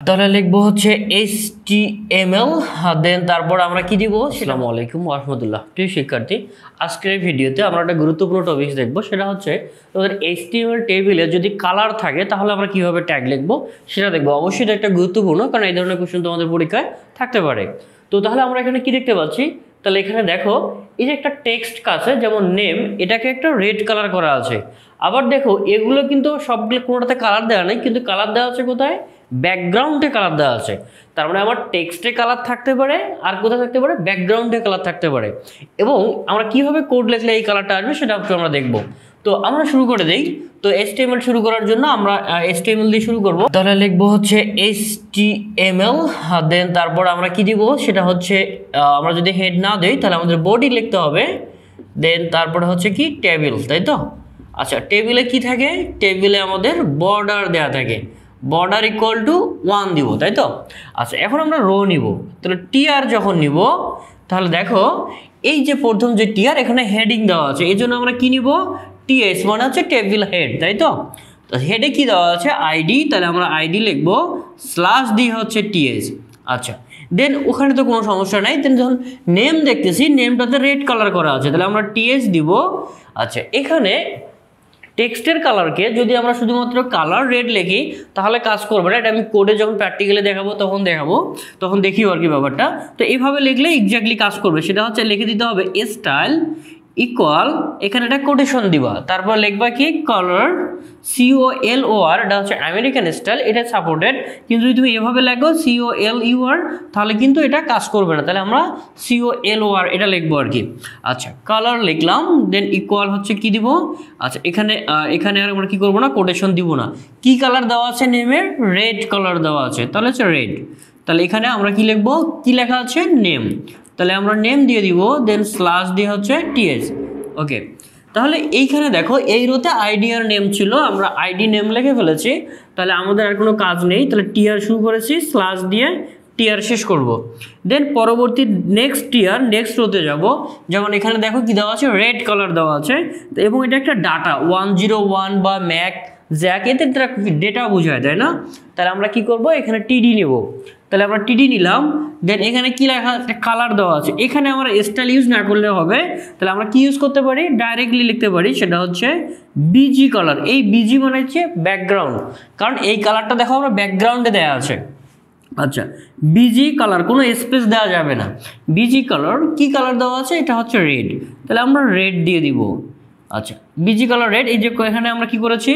তাহলে লিখবো হচ্ছে HTML, দেন তারপর আমরা কি দিব। আসসালামু আলাইকুম ওয়া রাহমাতুল্লাহ। প্রিয় শিক্ষার্থী, আজকের এই ভিডিওতে আমরা একটা গুরুত্বপূর্ণ টপিক দেখব, সেটা হচ্ছে তোমাদের HTML টেবিলে যদি কালার থাকে তাহলে আমরা কিভাবে ট্যাগ লিখবো সেটা দেখবো। অবশ্যই এটা একটা গুরুত্বপূর্ণ, কারণ এই ধরনের কোশ্চেন তোমাদের পরীক্ষায় থাকতে পারে। তো তাহলে আমরা এখানে কি দেখতে পাচ্ছি, তাহলে এখানে দেখো এই যে একটা টেক্সট আছে, যেমন নেম, এটাকে একটা রেড কালার করা আছে। আবার দেখো এগুলো কিন্তু সবগুলো কোনোটাতে কালার দেওয়া নেই, কিন্তু কালার দেওয়া আছে কোথায়, ব্যাকগ্রাউন্ডে কালার দেওয়া আছে। তার মানে আমার টেক্সটে কালার থাকতে পারে, আর কোথায় থাকতে পারে, ব্যাকগ্রাউন্ডে কালার থাকতে পারে। এবং আমরা কিভাবে কোড লিখলে এই কালারটা আসবে সেটা আমরা দেখব। তো আমরা শুরু করে দেই। তো HTML শুরু করার জন্য আমরা HTML দিয়ে শুরু করব। তাহলে লিখবো হচ্ছে HTML, দেন তারপর আমরা কি দিব, সেটা হচ্ছে আমরা যদি হেড না দেই তাহলে আমাদের বডি লিখতে হবে, দেন তারপরে হচ্ছে কি টেবিল, তাই তো। আচ্ছা, টেবিলে কি থাকে, টেবিলে আমাদের বর্ডার দেওয়া থাকে, বর্ডার ইকুয়াল টু 1 দিব, তাই তো। আচ্ছা, এখন আমরা রো নিব। তাহলে টিআর যখন নিব, তাহলে দেখো এই যে প্রথম যে টিআর, এখানে হেডিং দেওয়া আছে, এই জন্য আমরা কি নিব, টিএস, মানে হচ্ছে টেবিল হেড, তাই তো। হেডে কি দেওয়া আছে, আইডি, তাহলে আমরা আইডি লিখবো, স্ল্যাশ দিয়ে হচ্ছে টিএস। আচ্ছা, দেন ওখানে তো কোনো সমস্যা নাই। দেন যখন নেম দেখতেছি, নেমটাতে রেড কালার করা আছে, তাহলে আমরা টিএস দিব। আচ্ছা, এখানে টেক্সটের কালারকে যদি আমরা শুধুমাত্র কালার রেড লিখি তাহলে কাজ করবে না। এটা আমি কোডে যখন প্র্যাকটিক্যালি দেখাবো তখন দেখিও আর কি ব্যাপারটা। তো এইভাবে লিখলে এক্স্যাক্টলি কাজ করবে। সেটা হচ্ছে লিখে দিতে হবে স্টাইল ইকুয়াল, এখানে একটা কোটেশন দিবা, তারপর লিখবা কি কালার, COLOR, এটা হচ্ছে আমেরিকান স্টাইল, এটা সাপোর্টেড। কিন্তু যদি তুমি এভাবে লেখো COLUR তাহলে কিন্তু এটা কাজ করবে না, তাহলে আমরা COLOR এটা লিখবো আর কি। আচ্ছা, কালার লিখলাম, দেন ইকুয়াল হচ্ছে কি দিব। আচ্ছা, এখানে আর আমরা কি করবো না, কোটেশন দিব না। কি কালার দেওয়া আছে নেমের, রেড কালার দেওয়া আছে, তাহলে হচ্ছে রেড। তাহলে এখানে আমরা কি লিখবো, কি লেখা আছে, নেম, তাহলে আমরা নেম দিয়ে দিব, দেন স্ল্যাশ দিয়ে হচ্ছে টিএস। ওকে, তাহলে এইখানে দেখো এই রোতে আইডি আর নেম ছিল, আমরা আইডি নেম লিখে ফেলেছি, তাহলে আমাদের আর কোনো কাজ নেই। তাহলে টিআর শুরু করেছি, স্ল্যাশ দিয়ে টিআর শেষ করব। দেন পরবর্তী নেক্সট টিআর, নেক্সট রোতে যাব। যেমন এখানে দেখো কি দেওয়া আছে, রেড কালার দেওয়া আছে, এবং এটা একটা ডাটা 101 বা ম্যাক জ্যাক, এতে ডেটা বোঝায়, তাই না। তাহলে আমরা কি করব, এখানে টিডি নেব, তাহলে আমরা টিডি নিলাম। দেন এখানে কি লেখা, একটা কালার দেওয়া আছে, এখানে আমরা স্টাইল ইউজ না করলে হবে, তাহলে আমরা কি ইউজ করতে পারি, ডাইরেক্টলি লিখতে পারি, সেটা হচ্ছে বিজি কালার। এই বিজি মানে হচ্ছে ব্যাকগ্রাউন্ড, কারণ এই কালারটা দেখো আমরা ব্যাকগ্রাউন্ডে দেওয়া আছে। আচ্ছা, বিজি কালার, কোনো স্পেস দেওয়া যাবে না। বিজি কালার, কি কালার দেওয়া আছে, এটা হচ্ছে রেড, তাহলে আমরা রেড দিয়ে দিব। আচ্ছা, বিজি কালার রেড। এই যে এখানে আমরা কি করেছি,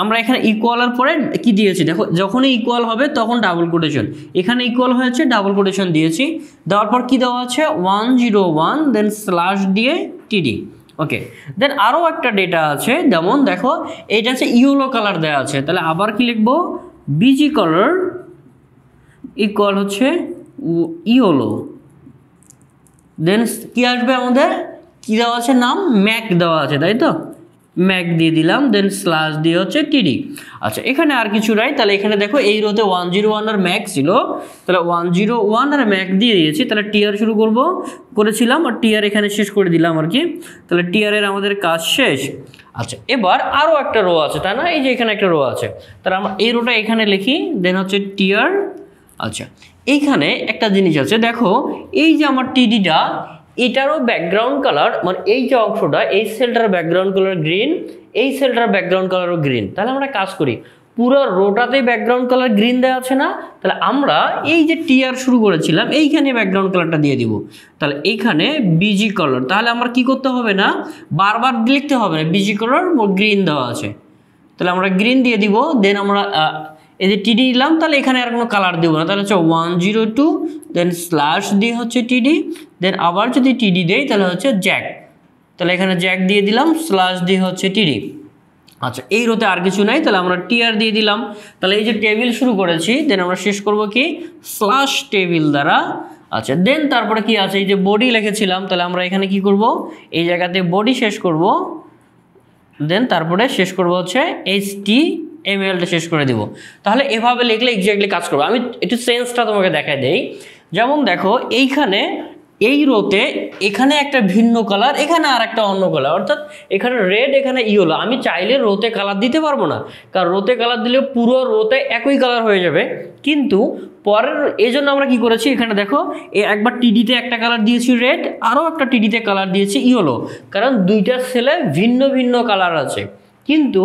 আমরা এখানে ইকুয়ালের পরে কি দিয়েছি, দেখো যখনই ইকুয়াল হবে তখন ডাবল কোটেশন, এখানে ইকুয়াল হয়েছে ডাবল কোটেশন দিয়েছি। দেওয়ার পর কি দেওয়া আছে, 101, দেন স্ল্যাশ দিয়ে টিডি। ওকে, দেন আরও একটা ডেটা আছে, যেমন দেখো এইটা আছে ইয়েলো কালার দেওয়া আছে, তাহলে আবার কি লিখবো, বিজি কালার ইকুয়াল হচ্ছে ইয়েলো, দেন কি আসবে আমাদের, কি দেওয়া আছে, নাম ম্যাক দেওয়া আছে, তাই তো, ম্যাক দিয়ে দিলাম, দেন স্ল্যাশ দিয়ে হচ্ছে টিডি। আচ্ছা, এখানে আর কিছু নাই। তাহলে এখানে দেখো এই রোতে 101 আর ম্যাক ছিল, তাহলে 101 আর ম্যাক দিয়ে দিয়েছি। তাহলে টিআর শুরু করেছিলাম আর টিআর এখানে শেষ করে দিলাম আর কি। তাহলে টিআরের আমাদের কাজ শেষ। আচ্ছা, এবার আরও একটা রো আছে, তাই না, এই যে এখানে একটা রো আছে, তাহলে আমরা এই রোটা এখানে লিখি, দেন হচ্ছে টিআর। আচ্ছা, এইখানে একটা জিনিস আছে, দেখো এই যে আমার টিডিটা, এটারও ব্যাকগ্রাউন্ড কালার, মানে এই যে অংশটা, এই সেলটার ব্যাকগ্রাউন্ড কালার গ্রিন, এই সেলটার ব্যাকগ্রাউন্ড কালারও গ্রিন। তাহলে আমরা কাজ করি, পুরো রোটাতে ব্যাকগ্রাউন্ড কালার গ্রিন দেওয়া আছে না, তাহলে আমরা এই যে টিআর শুরু করেছিলাম এইখানে ব্যাকগ্রাউন্ড কালারটা দিয়ে দিব। তাহলে এইখানে বিজি কালার, তাহলে আমার কি করতে হবে না, বারবার লিখতে হবে না, বিজি কালার গ্রিন দেওয়া আছে, তাহলে আমরা গ্রিন দিয়ে দিব। দেন আমরা এই যে টিডি নিলাম, তাহলে এখানে আর কোনো কালার দেবো না, তাহলে হচ্ছে 102, দেন স্ল্যাশ দিয়ে হচ্ছে টিডি, দেন আবার যদি টিডি দেই তাহলে হচ্ছে জ্যাক, তাহলে এখানে জ্যাক দিয়ে দিলাম, স্ল্যাশ দিয়ে হচ্ছে টিডি। আচ্ছা, এই রোতে আর কিছু নাই, তাহলে আমরা টিআর দিয়ে দিলাম। তাহলে এই যে টেবিল শুরু করেছি, দেন আমরা শেষ করব কি, স্ল্যাশ টেবিল দ্বারা। আচ্ছা, দেন তারপরে কি আছে, এই যে বডি লিখেছিলাম, তাহলে আমরা এখানে কি করব, এই জায়গাতে বডি শেষ করব, দেন তারপরে শেষ করব হচ্ছে HTML-টা শেষ করে দিব। তাহলে এভাবে লিখলে এক্স্যাক্টলি কাজ করবে। আমি একটু সেন্সটা তোমাকে দেখাই দেই। যেমন দেখো এইখানে এই রোতে এখানে একটা ভিন্ন কালার, এখানে আর একটা অন্য কালার, অর্থাৎ এখানে রেড, এখানে ইয়েলো। আমি চাইলে রোতে কালার দিতে পারবো না, কারণ রোতে কালার দিলে পুরো রোতে একই কালার হয়ে যাবে। কিন্তু পরের এই জন্য আমরা কি করেছি, এখানে দেখো একবার টিডিতে একটা কালার দিয়েছি রেড, আরও একটা টিডিতে কালার দিয়েছি ইয়েলো, কারণ দুইটা সেলে ভিন্ন ভিন্ন কালার আছে। কিন্তু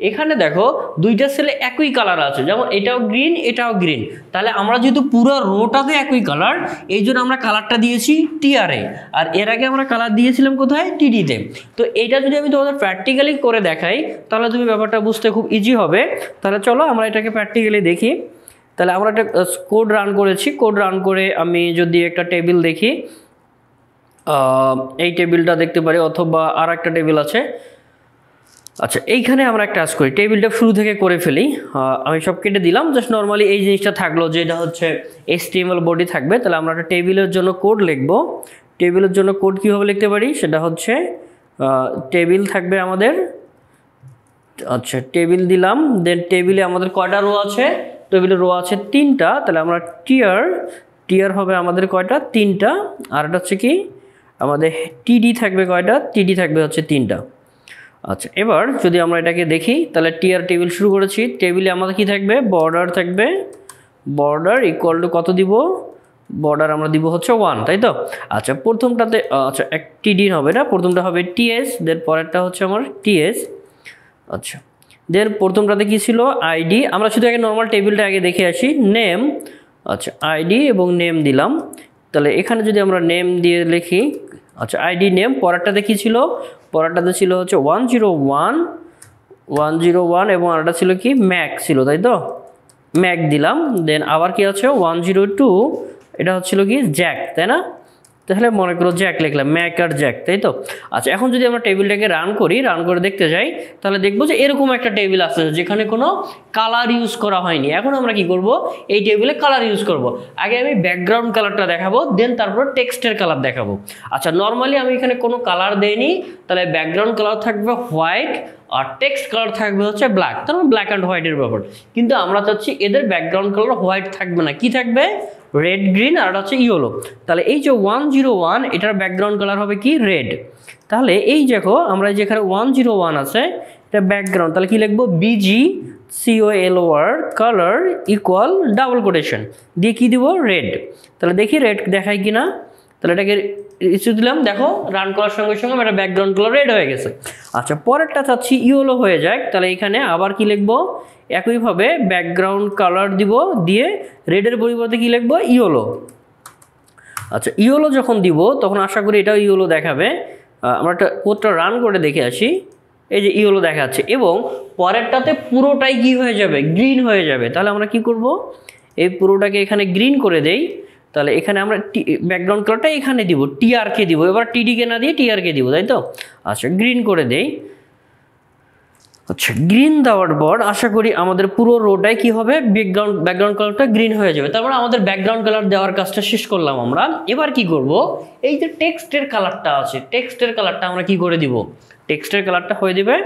এখানে দেখো দুইটা সেলে একই কালার আছে, যেমন এটাও গ্রিন এটাও গ্রিন, তাহলে আমরা যেহেতু পুরো রোটাতে একই কালার, এই জন্য আমরা কালারটা দিয়েছি টিআরে, আর এর আগে আমরা কালার দিয়েছিলাম কোথায়, টিডিতে। তো এইটা যদি আমি তোমাদের প্র্যাকটিক্যালি করে দেখাই তাহলে তুমি ব্যাপারটা বুঝতে খুব ইজি হবে। তাহলে চলো আমরা এটাকে প্র্যাকটিক্যালি দেখি। তাহলে আমরা একটা কোড রান করেছি, কোড রান করে আমি যদি একটা টেবিল দেখি, এই টেবিলটা দেখতে পারি, অথবা আর একটা টেবিল আছে। আচ্ছা, এইখানে আমরা একটা কাজ করি, টেবিলটা শুরু থেকে করে ফেলি। আমি সব কেটে দিলাম, জাস্ট নর্মালি এই জিনিসটা থাকলো, যেটা হচ্ছে HTML বডি থাকবে। তাহলে আমরা একটা টেবিলের জন্য কোড লিখব। টেবিলের জন্য কোড কীভাবে লিখতে পারি, সেটা হচ্ছে টেবিল থাকবে আমাদের, আচ্ছা টেবিল দিলাম, দেন টেবিলে আমাদের কয়টা রো আছে, টেবিলের রো আছে 3টা। তাহলে আমরা টিয়ার হবে আমাদের কয়টা, 3টা। আর এটা হচ্ছে কি আমাদের টিডি থাকবে কয়টা, টিডি থাকবে হচ্ছে 3টা। আচ্ছা, এবার যদি আমরা এটাকে দেখি, তাহলে টিয়ার টেবিল শুরু করেছি, টেবিলে আমাদের কি থাকবে, বর্ডার থাকবে, বর্ডার ইকুয়াল টু কত দিব, বর্ডার আমরা দিব হচ্ছে 1, তাই তো। আচ্ছা, প্রথমটাতে আচ্ছা এক টিডি হবে না, প্রথমটা হবে টিএস, দেন পরেরটা হচ্ছে আমার টিএস। আচ্ছা, দেন প্রথমটাতে কি ছিল, আইডি। আমরা শুধু আগে নর্মাল টেবিলটা আগে দেখে আসি, নেম। আচ্ছা, আইডি এবং নেম দিলাম। তাহলে এখানে যদি আমরা নেম দিয়ে লিখি, আচ্ছা আইডি নেম, পরেরটাতে কি ছিল, পরেরটাতে ছিল হচ্ছে 101 এবং আরেকটা ছিল কি ম্যাক ছিল, তাই তো, ম্যাক দিলাম। দেন আবার কি আছে 102, এটা হচ্ছিল কি জ্যাক, তাই না। তাহলে মনে করো জ্যাক লিখলাম, ম্যাক আর জ্যাক, তাই তো। আচ্ছা, এখন যদি আমরা টেবিলটাকে রান করি, রান করে দেখতে যাই, তাহলে দেখবো যে এরকম একটা টেবিল আসছে যেখানে কোনো কালার ইউজ করা হয়নি। এখন আমরা কি করব, এই টেবিলে কালার ইউজ করব। আগে আমি ব্যাকগ্রাউন্ড কালারটা দেখাবো, দেন তারপর টেক্সটের কালার দেখাবো। আচ্ছা, নর্মালি আমি এখানে কোনো কালার দেইনি, তাহলে ব্যাকগ্রাউন্ড কালার থাকবে হোয়াইট আর টেক্সট কালার থাকবে হচ্ছে ব্ল্যাক, তার মানে ব্ল্যাক অ্যান্ড হোয়াইটের ব্যাপার। কিন্তু আমরা চাচ্ছি এদের ব্যাকগ্রাউন্ড কালার হোয়াইট থাকবে না, কি থাকবে, রেড গ্রিন আর হচ্ছে ইয়েলো। তাহলে এই যে 101 এটার ব্যাকগ্রাউন্ড কালার হবে কি রেড। তাহলে এই দেখো আমরা যেখানে 101 আছে এটা ব্যাকগ্রাউন্ড, তাহলে কি লিখবো, BGCOLOR colour equal double quotation দিয়ে কি দিব, রেড। তাহলে দেখি রেড দেখায় কিনা, তাহলে এটাকে ইস্যু দিলাম, দেখো রান করার সঙ্গে সঙ্গে আমার ব্যাকগ্রাউন্ড কালার রেড হয়ে গেছে। আচ্ছা, পরেরটা চাচ্ছি ইয়েলো হয়ে যায়, তাহলে এখানে আবার কি লিখবো, একইভাবে ব্যাকগ্রাউন্ড কালার দিব, দিয়ে রেডের পরিবর্তে কি লিখবো, ইয়েলো। আচ্ছা, ইয়েলো যখন দিব তখন আশা করি এটাও ইয়েলো দেখাবে। আমরা একটা কোডটা রান করে দেখে আসি, এই যে ইয়েলো দেখাচ্ছে, এবং পরেরটাতে পুরোটাই কি হয়ে যাবে, গ্রিন হয়ে যাবে। তাহলে আমরা কি করব, এই পুরোটাকে এখানে গ্রিন করে দেই। তাহলে এখানে আমরা ব্যাকগ্রাউন্ড কালারটা এখানে দিব, টিআরকে দিব, এবার টিডিকে না দিয়ে টিআরকে দিব, তাই তো। আচ্ছা, গ্রিন করে দেই। আচ্ছা, গ্রিন দেওয়ার পর আশা করি আমাদের পুরো রোটাই কি হবে, ব্যাকগ্রাউন্ড কালারটা গ্রিন হয়ে যাবে। তারপর আমাদের ব্যাকগ্রাউন্ড কালার দেওয়ার কাজটা শেষ করলাম আমরা। এবার কি করব, এই যে টেক্সটের কালারটা আছে, টেক্সটের কালারটা আমরা কি করে দিব, টেক্সটের কালারটা হয়ে যাবে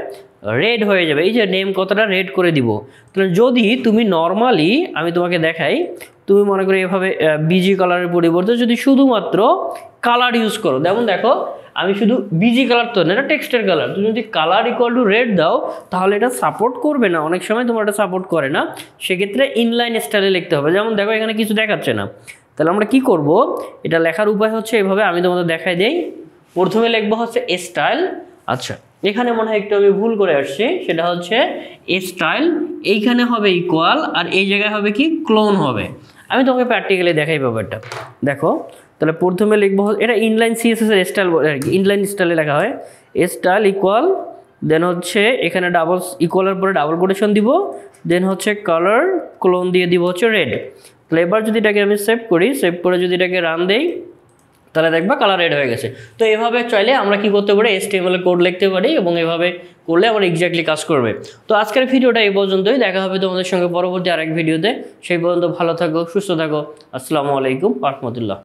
রেড হয়ে যাবে। এই যে নেম কতটা রেড করে দিব। তাহলে যদি তুমি নর্মালি আমি তোমাকে দেখাই, তুমি মনে করো এভাবে বিজি কালারের পরিবর্তে যদি শুধুমাত্র কালার ইউজ করো, যেমন দেখো আমি শুধু বিজি কালার তো না, এটা টেক্সটের কালার, তুমি যদি কালার ইকুয়াল টু রেড দাও তাহলে এটা সাপোর্ট করবে না, অনেক সময় তোমার এটা সাপোর্ট করে না, সেক্ষেত্রে ইনলাইন স্টাইলে লিখতে হবে। যেমন দেখো এখানে কিছু দেখাচ্ছে না, তাহলে আমরা কি করব, এটা লেখার উপায় হচ্ছে এভাবে, আমি তোমাদের দেখাই দেই। প্রথমে লিখবো হচ্ছে স্টাইল। আচ্ছা, এখানে মনে হয় একটু আমি ভুল করে আসছি, সেটা হচ্ছে স্টাইল, এইখানে হবে ইকুয়াল, আর এই জায়গায় হবে কি ক্লোন হবে। আমি তোমাকে প্র্যাকটিক্যালি দেখাই ব্যাপারটা, দেখো। তাহলে প্রথমে লিখবো, এটা ইনলাইন সিএসএস এর স্টাইল আর কি, ইনলাইন স্টাইলে লেখা হয়, স্টাইল ইকুয়াল, দেন হচ্ছে এখানে ডাবল ইকুয়ালের পরে ডাবল কোটেশন দিব, দেন হচ্ছে কালার ক্লোন দিয়ে দিব হচ্ছে রেড। তাহলে এবার যদি এটাকে আমি সেভ করি, সেভ করে যদি এটাকে রান দেই, তাহলে দেখবা কালার রেড হয়ে গেছে। তো এভাবে চাইলে আমরা কি করতে পারি, HTML কোড লিখতে পারি, এবং এভাবে করলে আমরা এক্স্যাক্টলি কাজ করবে। তো আজকের ভিডিওটা এই পর্যন্তই, দেখা হবে তোমাদের সঙ্গে পরবর্তী আরেক ভিডিওতে। সেই পর্যন্ত ভালো থাকো, সুস্থ থাকো। আসসালামু আলাইকুম ওয়া রাহমাতুল্লাহ।